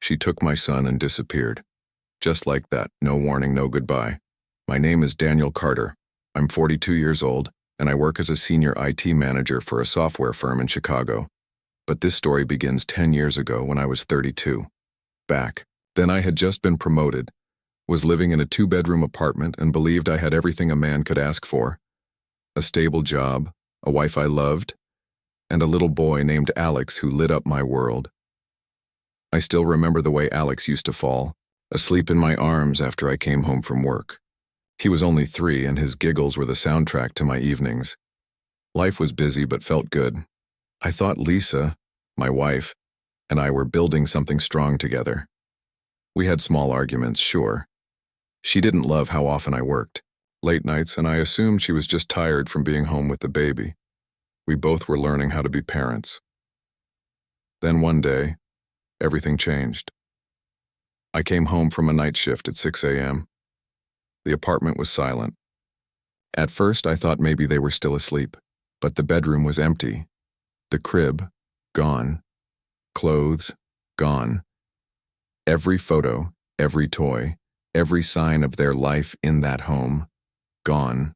She took my son and disappeared. Just like that, no warning, no goodbye. My name is Daniel Carter. I'm 42 years old, and I work as a senior IT manager for a software firm in Chicago. But this story begins 10 years ago when I was 32. Back then I had just been promoted, was living in a 2-bedroom apartment and believed I had everything a man could ask for. A stable job, a wife I loved, and a little boy named Alex who lit up my world. I still remember the way Alex used to fall, asleep in my arms after I came home from work. He was only 3 and his giggles were the soundtrack to my evenings. Life was busy but felt good. I thought Lisa, my wife, and I were building something strong together. We had small arguments, sure. She didn't love how often I worked, late nights, and I assumed she was just tired from being home with the baby. We both were learning how to be parents. Then one day, everything changed. I came home from a night shift at 6 a.m. The apartment was silent. At first, I thought maybe they were still asleep, but the bedroom was empty. The crib, gone. Clothes, gone. Every photo, every toy, every sign of their life in that home, gone.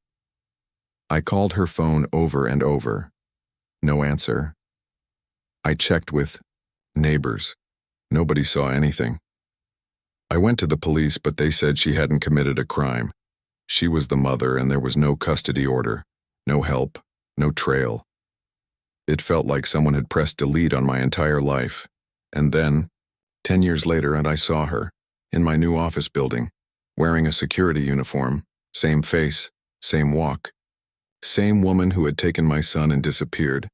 I called her phone over and over. No answer. I checked with neighbors. Nobody saw anything. I went to the police, but they said she hadn't committed a crime. She was the mother and there was no custody order, no help, no trail. It felt like someone had pressed delete on my entire life. And then, 10 years later, and I saw her, in my new office building, wearing a security uniform, same face, same walk. Same woman who had taken my son and disappeared.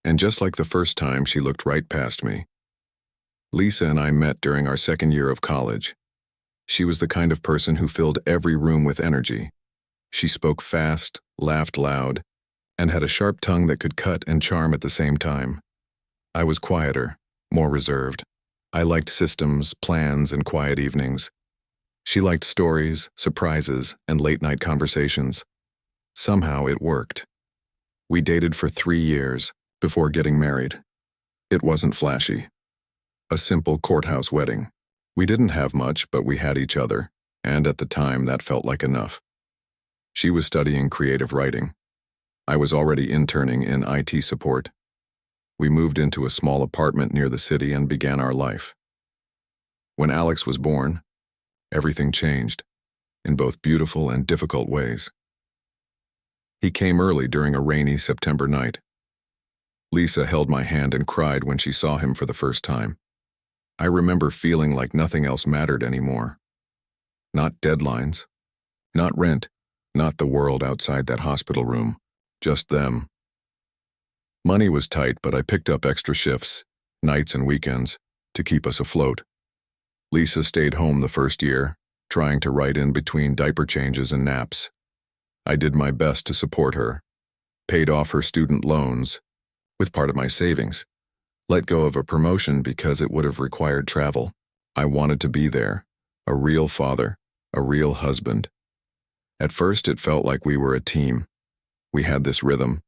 And just like the first time, she looked right past me. Lisa and I met during our second year of college. She was the kind of person who filled every room with energy. She spoke fast, laughed loud, and had a sharp tongue that could cut and charm at the same time. I was quieter, more reserved. I liked systems, plans, and quiet evenings. She liked stories, surprises, and late-night conversations. Somehow it worked. We dated for 3 years before getting married. It wasn't flashy. A simple courthouse wedding. We didn't have much, but we had each other, and at the time that felt like enough. She was studying creative writing. I was already interning in IT support. We moved into a small apartment near the city and began our life. When Alex was born, everything changed, in both beautiful and difficult ways. He came early during a rainy September night. Lisa held my hand and cried when she saw him for the first time. I remember feeling like nothing else mattered anymore. Not deadlines, not rent, not the world outside that hospital room, just them. Money was tight, but I picked up extra shifts, nights and weekends, to keep us afloat. Lisa stayed home the first year, trying to write in between diaper changes and naps. I did my best to support her, paid off her student loans, with part of my savings, let go of a promotion because it would have required travel. I wanted to be there, a real father, a real husband. At first it felt like we were a team. We had this rhythm.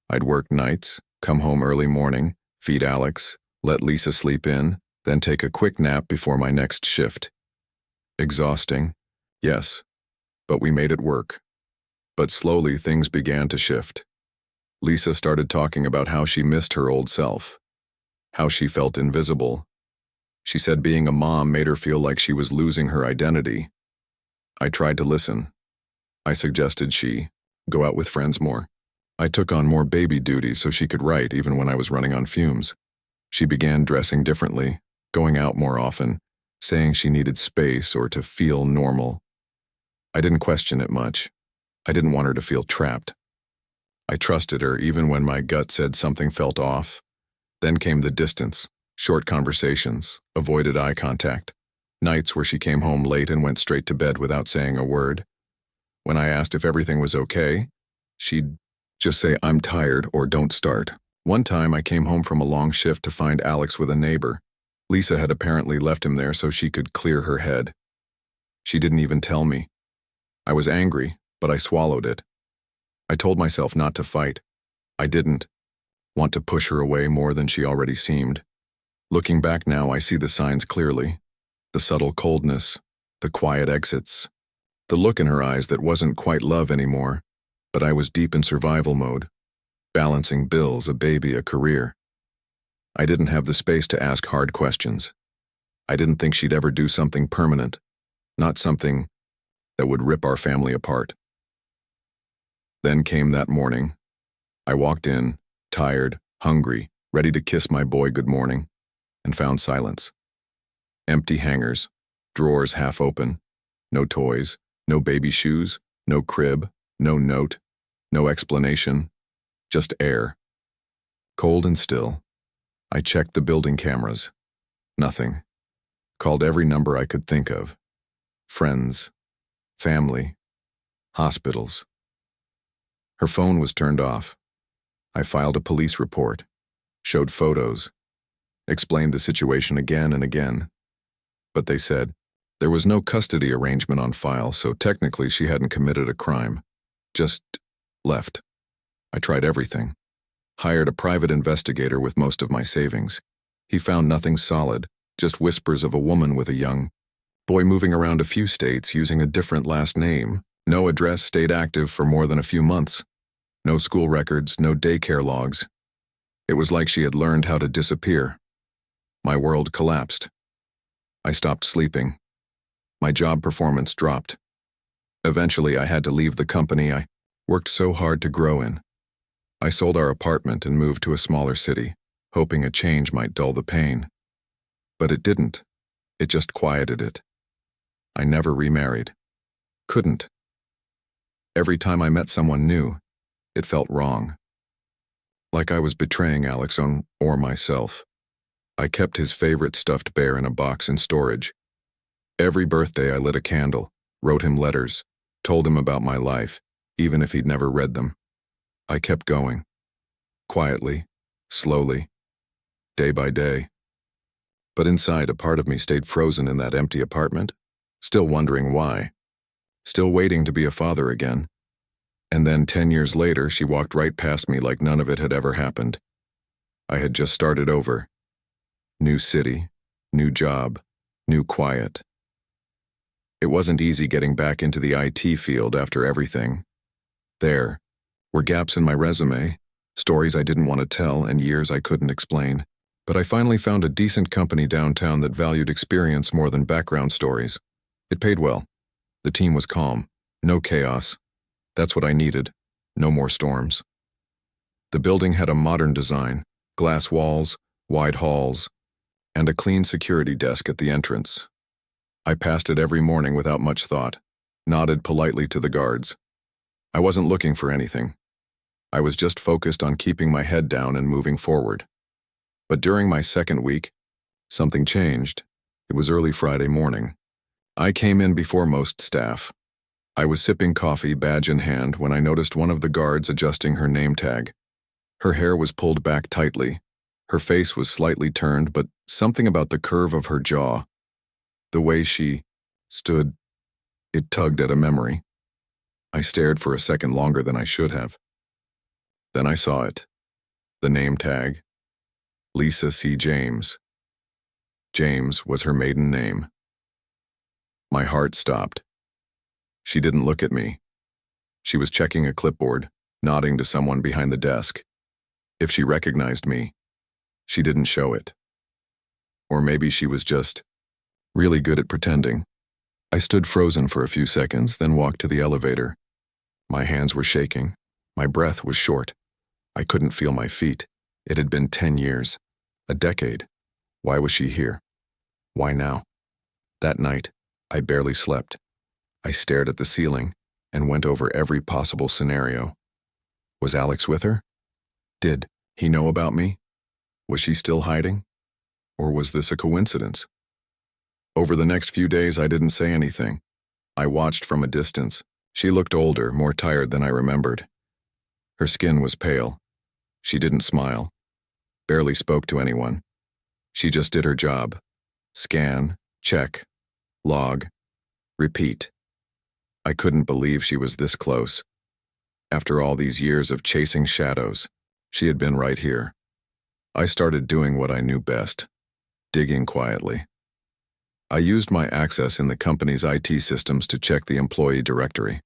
I'd work nights, come home early morning, feed Alex, let Lisa sleep in, then take a quick nap before my next shift. Exhausting, yes, but we made it work. But slowly things began to shift. Lisa started talking about how she missed her old self, how she felt invisible. She said being a mom made her feel like she was losing her identity. I tried to listen. I suggested she go out with friends more. I took on more baby duties so she could write even when I was running on fumes. She began dressing differently, going out more often, saying she needed space or to feel normal. I didn't question it much. I didn't want her to feel trapped. I trusted her even when my gut said something felt off. Then came the distance, short conversations, avoided eye contact, nights where she came home late and went straight to bed without saying a word. When I asked if everything was okay, she'd just say, "I'm tired," or "Don't start." One time I came home from a long shift to find Alex with a neighbor. Lisa had apparently left him there so she could clear her head. She didn't even tell me. I was angry, but I swallowed it. I told myself not to fight. I didn't want to push her away more than she already seemed. Looking back now, I see the signs clearly. The subtle coldness, the quiet exits, the look in her eyes that wasn't quite love anymore, but I was deep in survival mode, balancing bills, a baby, a career. I didn't have the space to ask hard questions. I didn't think she'd ever do something permanent, not something that would rip our family apart. Then came that morning. I walked in, tired, hungry, ready to kiss my boy good morning, and found silence. Empty hangers, drawers half open, no toys, no baby shoes, no crib, no note, no explanation, just air. Cold and still. I checked the building cameras. Nothing. Called every number I could think of. Friends, family, hospitals. Her phone was turned off. I filed a police report, showed photos, explained the situation again and again. But they said there was no custody arrangement on file, so technically she hadn't committed a crime. Just left. I tried everything. Hired a private investigator with most of my savings. He found nothing solid, just whispers of a woman with a young boy moving around a few states using a different last name. No address stayed active for more than a few months. No school records, no daycare logs. It was like she had learned how to disappear. My world collapsed. I stopped sleeping. My job performance dropped. Eventually, I had to leave the company I worked so hard to grow in. I sold our apartment and moved to a smaller city, hoping a change might dull the pain. But it didn't. It just quieted it. I never remarried. Couldn't. Every time I met someone new, it felt wrong. Like I was betraying Alex or myself. I kept his favorite stuffed bear in a box in storage. Every birthday I lit a candle, wrote him letters, told him about my life, even if he'd never read them. I kept going. Quietly, slowly, day by day. But inside, a part of me stayed frozen in that empty apartment, still wondering why, still waiting to be a father again. And then 10 years later, she walked right past me like none of it had ever happened. I had just started over. New city, new job, new quiet. It wasn't easy getting back into the IT field after everything. There were gaps in my resume, stories I didn't want to tell, and years I couldn't explain. But I finally found a decent company downtown that valued experience more than background stories. It paid well. The team was calm. No chaos. That's what I needed. No more storms. The building had a modern design, glass walls, wide halls, and a clean security desk at the entrance. I passed it every morning without much thought, nodded politely to the guards. I wasn't looking for anything. I was just focused on keeping my head down and moving forward. But during my second week, something changed. It was early Friday morning. I came in before most staff. I was sipping coffee, badge in hand, when I noticed one of the guards adjusting her name tag. Her hair was pulled back tightly. Her face was slightly turned, but something about the curve of her jaw, the way she stood, it tugged at a memory. I stared for a second longer than I should have. Then I saw it. The name tag. Lisa C. James. James was her maiden name. My heart stopped. She didn't look at me. She was checking a clipboard, nodding to someone behind the desk. If she recognized me, she didn't show it. Or maybe she was just really good at pretending. I stood frozen for a few seconds, then walked to the elevator. My hands were shaking. My breath was short. I couldn't feel my feet. It had been 10 years. A decade. Why was she here? Why now? That night, I barely slept. I stared at the ceiling and went over every possible scenario. Was Alex with her? Did he know about me? Was she still hiding? Or was this a coincidence? Over the next few days, I didn't say anything. I watched from a distance. She looked older, more tired than I remembered. Her skin was pale. She didn't smile. Barely spoke to anyone. She just did her job. Scan, check, log, repeat. I couldn't believe she was this close. After all these years of chasing shadows, she had been right here. I started doing what I knew best. digging quietly. I used my access in the company's IT systems to check the employee directory.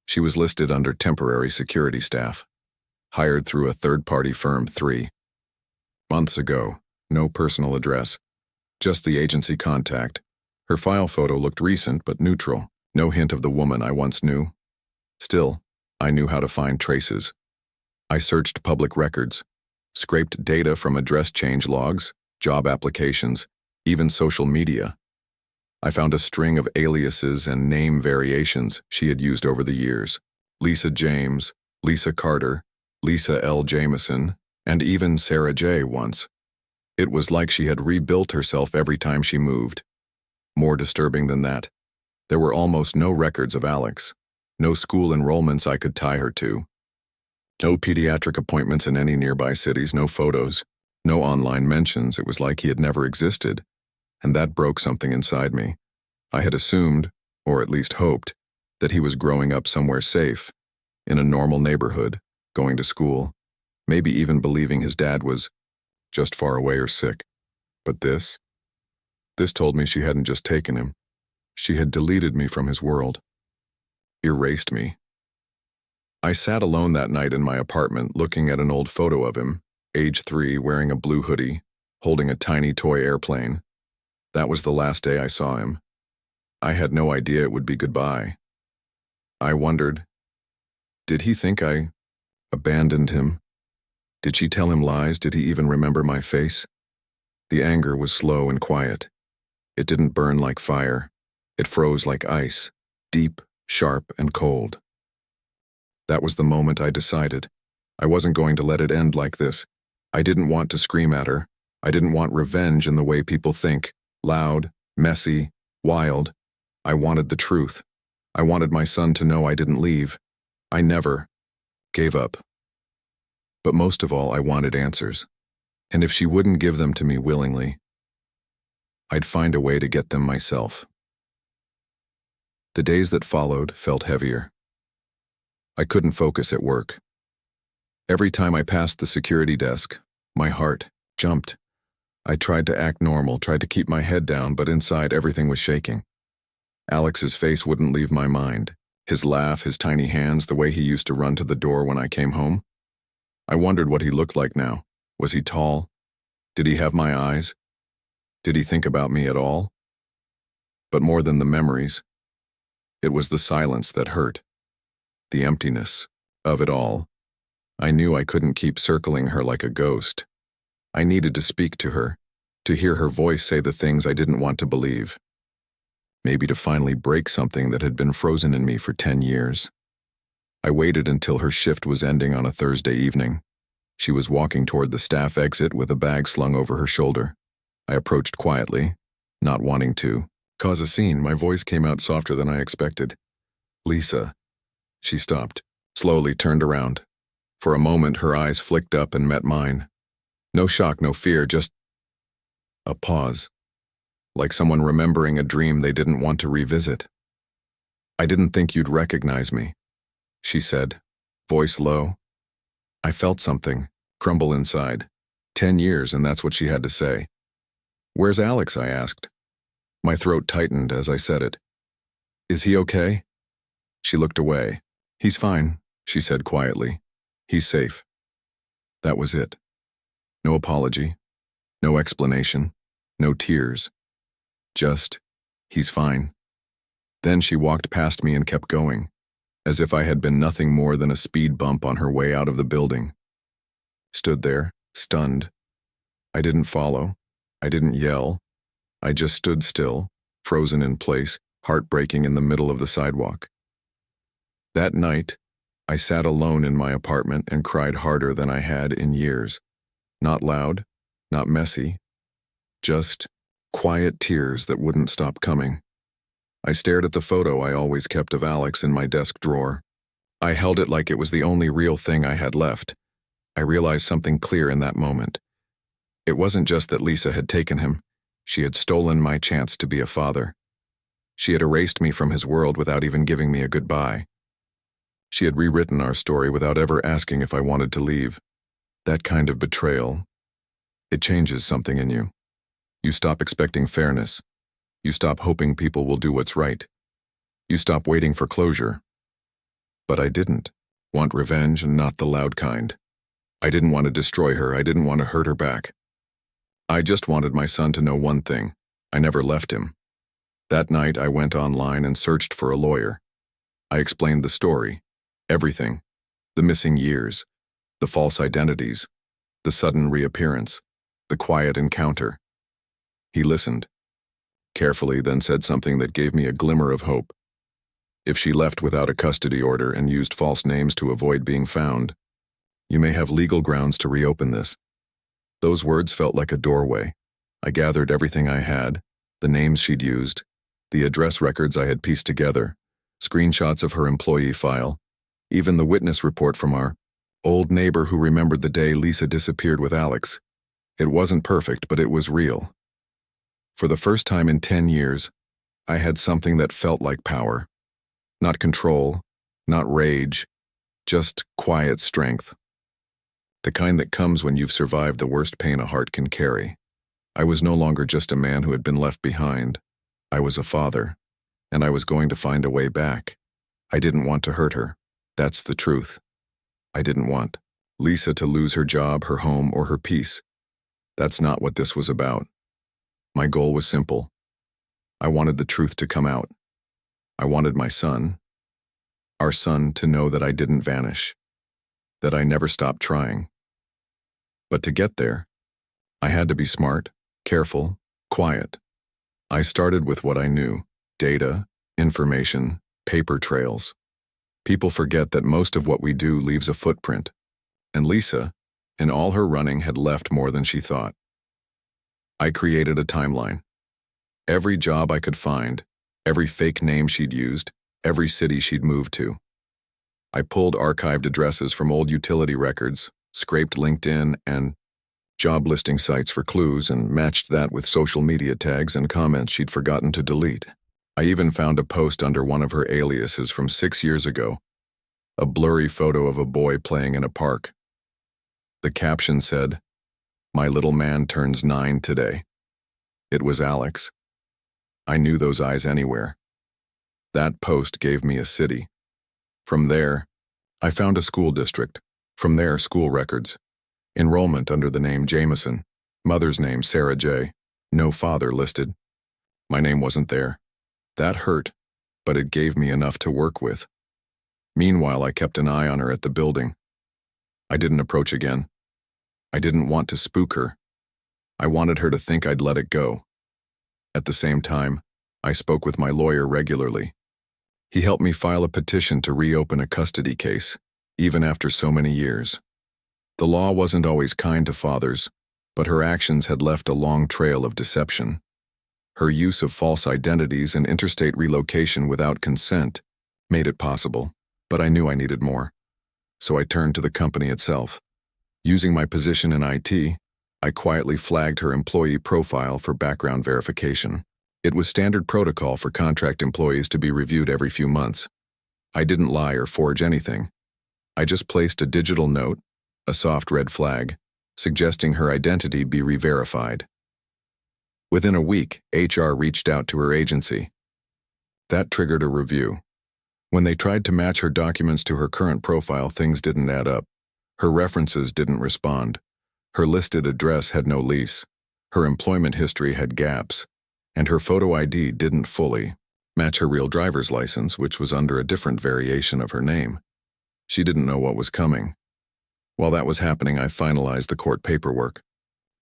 She was listed under temporary security staff, hired through a third-party firm 3 months ago. No personal address, just the agency contact. Her file photo looked recent but neutral, no hint of the woman I once knew. Still, I knew how to find traces. I searched public records, scraped data from address change logs, job applications, even social media. I found a string of aliases and name variations she had used over the years. Lisa James, Lisa Carter, Lisa L. Jameson, and even Sarah J. once. It was like she had rebuilt herself every time she moved. More disturbing than that, there were almost no records of Alex, no school enrollments I could tie her to, no pediatric appointments in any nearby cities, no photos, no online mentions. It was like he had never existed, and that broke something inside me. I had assumed, or at least hoped, that he was growing up somewhere safe, in a normal neighborhood, going to school, maybe even believing his dad was just far away or sick. But this told me she hadn't just taken him. She had deleted me from his world. Erased me. I sat alone that night in my apartment looking at an old photo of him, age 3, wearing a blue hoodie, holding a tiny toy airplane. That was the last day I saw him. I had no idea it would be goodbye. I wondered, did he think I abandoned him? Did she tell him lies? Did he even remember my face? The anger was slow and quiet. It didn't burn like fire. It froze like ice, deep, sharp, and cold. That was the moment I decided. I wasn't going to let it end like this. I didn't want to scream at her. I didn't want revenge in the way people think, loud, messy, wild. I wanted the truth. I wanted my son to know I didn't leave. I never gave up. But most of all, I wanted answers. And if she wouldn't give them to me willingly, I'd find a way to get them myself. The days that followed felt heavier. I couldn't focus at work. Every time I passed the security desk, my heart jumped. I tried to act normal, tried to keep my head down, but inside everything was shaking. Alex's face wouldn't leave my mind. His laugh, his tiny hands, the way he used to run to the door when I came home. I wondered what he looked like now. Was he tall? Did he have my eyes? Did he think about me at all? But more than the memories, it was the silence that hurt. The emptiness of it all. I knew I couldn't keep circling her like a ghost. I needed to speak to her, to hear her voice say the things I didn't want to believe. Maybe to finally break something that had been frozen in me for 10 years. I waited until her shift was ending on a Thursday evening. She was walking toward the staff exit with a bag slung over her shoulder. I approached quietly, not wanting to cause a scene. My voice came out softer than I expected. "Lisa." She stopped, slowly turned around. For a moment, her eyes flicked up and met mine. No shock, no fear, just a pause, like someone remembering a dream they didn't want to revisit. "I didn't think you'd recognize me," she said, voice low. I felt something crumble inside. 10 years, and that's what she had to say. "Where's Alex?" I asked. My throat tightened as I said it. "Is he okay?" She looked away. "He's fine," she said quietly. "He's safe." That was it. No apology, no explanation, no tears. Just, "He's fine." Then she walked past me and kept going, as if I had been nothing more than a speed bump on her way out of the building. Stood there, stunned. I didn't follow. I didn't yell. I just stood still, frozen in place, heartbreaking in the middle of the sidewalk. That night, I sat alone in my apartment and cried harder than I had in years. Not loud, not messy, just quiet tears that wouldn't stop coming. I stared at the photo I always kept of Alex in my desk drawer. I held it like it was the only real thing I had left. I realized something clear in that moment. It wasn't just that Lisa had taken him. She had stolen my chance to be a father. She had erased me from his world without even giving me a goodbye. She had rewritten our story without ever asking if I wanted to leave. That kind of betrayal, it changes something in you. You stop expecting fairness. You stop hoping people will do what's right. You stop waiting for closure. But I didn't want revenge, and not the loud kind. I didn't want to destroy her. I didn't want to hurt her back. I just wanted my son to know one thing. I never left him. That night, I went online and searched for a lawyer. I explained the story, everything, the missing years, the false identities, the sudden reappearance, the quiet encounter. He listened, carefully, then said something that gave me a glimmer of hope. If she left without a custody order and used false names to avoid being found, you may have legal grounds to reopen this. Those words felt like a doorway. I gathered everything I had, the names she'd used, the address records I had pieced together, screenshots of her employee file, even the witness report from our old neighbor who remembered the day Lisa disappeared with Alex. It wasn't perfect, but it was real. For the first time in 10 years, I had something that felt like power. Not control, not rage, just quiet strength. The kind that comes when you've survived the worst pain a heart can carry. I was no longer just a man who had been left behind. I was a father, and I was going to find a way back. I didn't want to hurt her. That's the truth. I didn't want Lisa to lose her job, her home, or her peace. That's not what this was about. My goal was simple. I wanted the truth to come out. I wanted my son, our son, to know that I didn't vanish, that I never stopped trying. But to get there, I had to be smart, careful, quiet. I started with what I knew: data, information, paper trails. People forget that most of what we do leaves a footprint, and Lisa, in all her running, had left more than she thought. I created a timeline. Every job I could find, every fake name she'd used, every city she'd moved to. I pulled archived addresses from old utility records, scraped LinkedIn and job listing sites for clues, and matched that with social media tags and comments she'd forgotten to delete. I even found a post under one of her aliases from 6 years ago, a blurry photo of a boy playing in a park. The caption said, "My little man turns 9 today." It was Alex. I knew those eyes anywhere. That post gave me a city. From there, I found a school district. From there, school records. Enrollment under the name Jameson. Mother's name Sarah J. No father listed. My name wasn't there. That hurt, but it gave me enough to work with. Meanwhile, I kept an eye on her at the building. I didn't approach again. I didn't want to spook her. I wanted her to think I'd let it go. At the same time, I spoke with my lawyer regularly. He helped me file a petition to reopen a custody case, even after so many years. The law wasn't always kind to fathers, but her actions had left a long trail of deception. Her use of false identities and interstate relocation without consent made it possible, but I knew I needed more. So I turned to the company itself. Using my position in IT, I quietly flagged her employee profile for background verification. It was standard protocol for contract employees to be reviewed every few months. I didn't lie or forge anything. I just placed a digital note, a soft red flag, suggesting her identity be re-verified. Within a week, HR reached out to her agency. That triggered a review. When they tried to match her documents to her current profile, things didn't add up. Her references didn't respond. Her listed address had no lease. Her employment history had gaps. And her photo ID didn't fully match her real driver's license, which was under a different variation of her name. She didn't know what was coming. While that was happening, I finalized the court paperwork.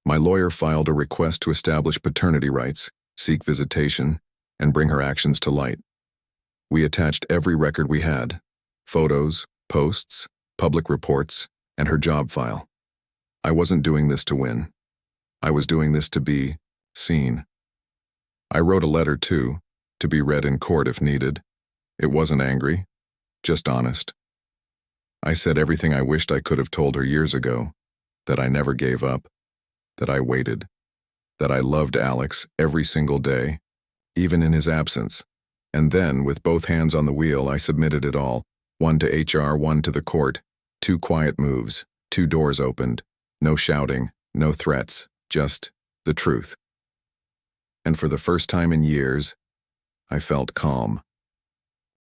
My lawyer filed a request to establish paternity rights, seek visitation, and bring her actions to light. We attached every record we had: photos, posts, public reports, and her job file. I wasn't doing this to win. I was doing this to be seen. I wrote a letter, too, to be read in court if needed. It wasn't angry, just honest. I said everything I wished I could have told her years ago: that I never gave up, that I waited, that I loved Alex every single day, even in his absence. And then, with both hands on the wheel, I submitted it all, one to HR, one to the court. 2 quiet moves, 2 doors opened, no shouting, no threats, just the truth. and for the first time in years, I felt calm.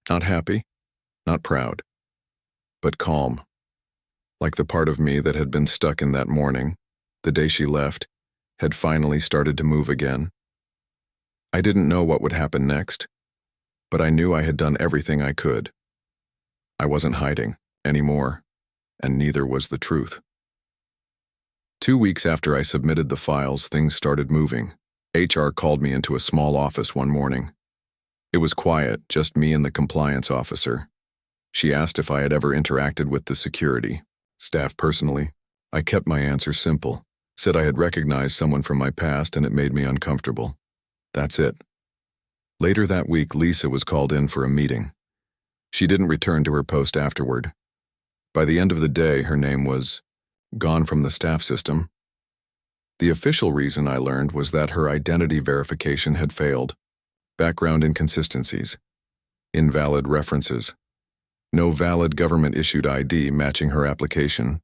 Not happy, not proud, but calm. Like the part of me that had been stuck in that morning, the day she left, had finally started to move again. I didn't know what would happen next, but I knew I had done everything I could. I wasn't hiding anymore, and neither was the truth. 2 weeks after I submitted the files, things started moving. HR called me into a small office one morning. It was quiet, just me and the compliance officer. She asked if I had ever interacted with the security staff personally. I kept my answer simple, said I had recognized someone from my past and it made me uncomfortable. That's it. Later that week, Lisa was called in for a meeting. She didn't return to her post afterward. By the end of the day, her name was gone from the staff system. The official reason, I learned, was that her identity verification had failed. Background inconsistencies, invalid references, no valid government-issued ID matching her application.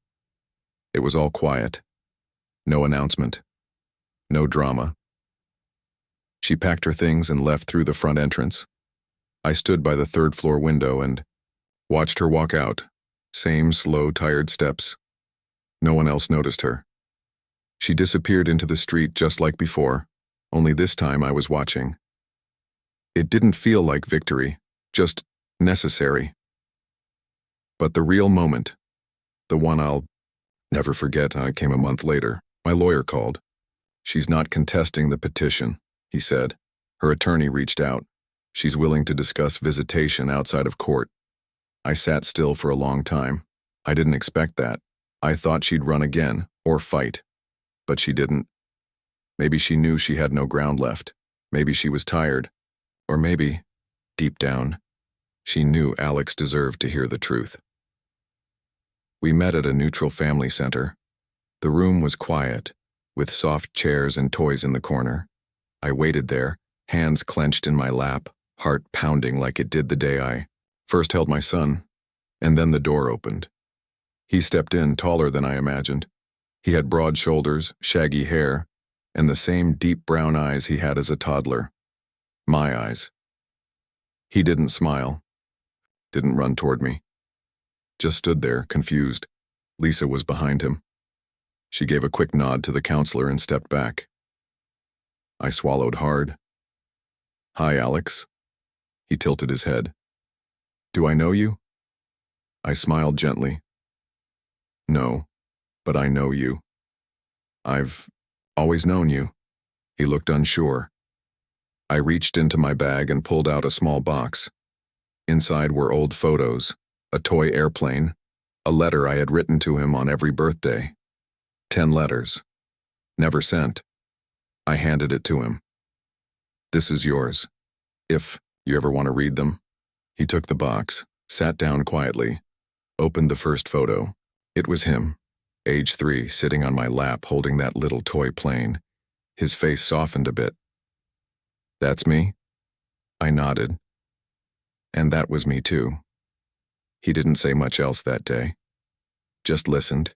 It was all quiet. No announcement. No drama. She packed her things and left through the front entrance. I stood by the third-floor window and watched her walk out. Same slow, tired steps. No one else noticed her. She disappeared into the street just like before, only this time I was watching. It didn't feel like victory, just necessary. But the real moment, the one I'll never forget, came a month later. My lawyer called. She's not contesting the petition, he said. Her attorney reached out. She's willing to discuss visitation outside of court. I sat still for a long time. I didn't expect that. I thought she'd run again, or fight. But she didn't. Maybe she knew she had no ground left. Maybe she was tired. Or maybe, deep down, she knew Alex deserved to hear the truth. We met at a neutral family center. The room was quiet, with soft chairs and toys in the corner. I waited there, hands clenched in my lap, heart pounding like it did the day I first held my son, and then the door opened. He stepped in, taller than I imagined. He had broad shoulders, shaggy hair, and the same deep brown eyes he had as a toddler. My eyes. He didn't smile, didn't run toward me. Just stood there, confused. Lisa was behind him. She gave a quick nod to the counselor and stepped back. I swallowed hard. Hi, Alex. He tilted his head. Do I know you? I smiled gently. No, but I know you. I've always known you. He looked unsure. I reached into my bag and pulled out a small box. Inside were old photos, a toy airplane, a letter I had written to him on every birthday. 10 letters. Never sent. I handed it to him. This is yours, if you ever want to read them. He took the box, sat down quietly, opened the first photo. It was him, age 3, sitting on my lap holding that little toy plane. His face softened a bit. That's me? I nodded. And that was me too. He didn't say much else that day. Just listened,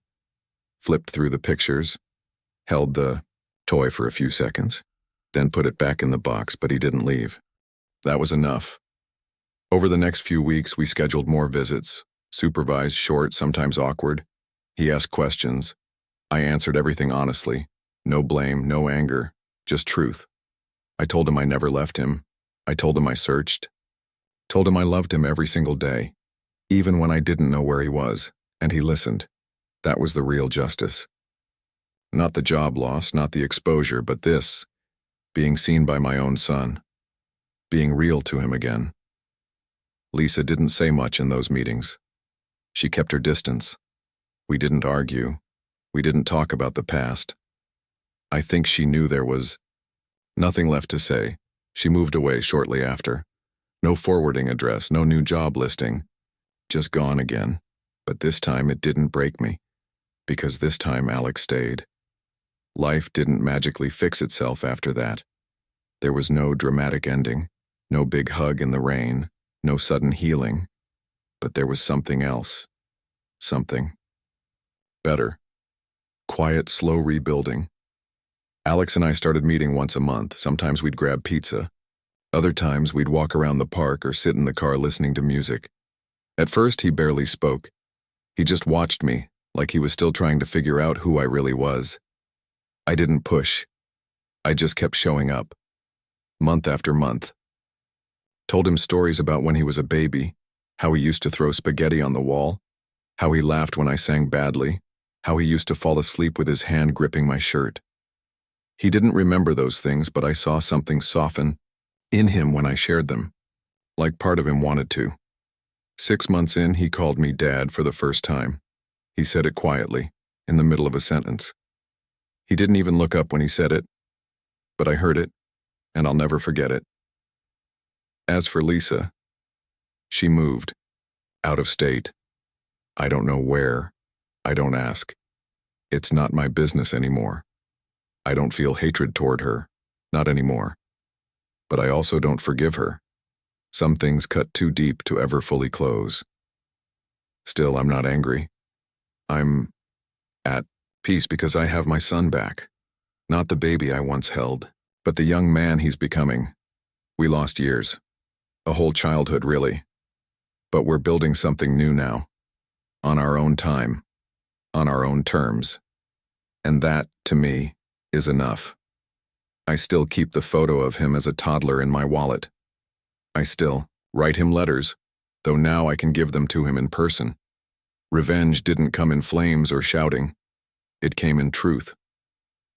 flipped through the pictures, held the toy for a few seconds, then put it back in the box, but he didn't leave. That was enough. Over the next few weeks, we scheduled more visits, supervised, short, sometimes awkward. He asked questions. I answered everything honestly. No blame, no anger, just truth. I told him I never left him. I told him I searched. Told him I loved him every single day, even when I didn't know where he was, and he listened. That was the real justice. Not the job loss, not the exposure, but this, being seen by my own son, being real to him again. Lisa didn't say much in those meetings. She kept her distance. We didn't argue. We didn't talk about the past. I think she knew there was nothing left to say. She moved away shortly after. No forwarding address, no new job listing. Just gone again. But this time it didn't break me, because this time Alex stayed. Life didn't magically fix itself after that. There was no dramatic ending, no big hug in the rain, no sudden healing. But there was something else. Something better. Quiet, slow rebuilding. Alex and I started meeting once a month. Sometimes we'd grab pizza. Other times we'd walk around the park or sit in the car listening to music. At first, he barely spoke. He just watched me, like he was still trying to figure out who I really was. I didn't push. I just kept showing up, month after month. Told him stories about when he was a baby, how he used to throw spaghetti on the wall, how he laughed when I sang badly, how he used to fall asleep with his hand gripping my shirt. He didn't remember those things, but I saw something soften in him when I shared them, like part of him wanted to. 6 months in, he called me Dad for the first time. He said it quietly, in the middle of a sentence. He didn't even look up when he said it, but I heard it, and I'll never forget it. As for Lisa, she moved, out of state. I don't know where. I don't ask. It's not my business anymore. I don't feel hatred toward her, not anymore. But I also don't forgive her. Some things cut too deep to ever fully close. Still, I'm not angry. I'm at peace because I have my son back. Not the baby I once held, but the young man he's becoming. We lost years. A whole childhood, really. But we're building something new now. On our own time. On our own terms. And that, to me, is enough. I still keep the photo of him as a toddler in my wallet. I still write him letters, though now I can give them to him in person. Revenge didn't come in flames or shouting. It came in truth.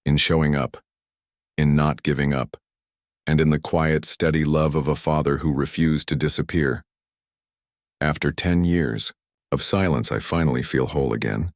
In showing up. In not giving up. And in the quiet, steady love of a father who refused to disappear. After 10 years of silence, I finally feel whole again.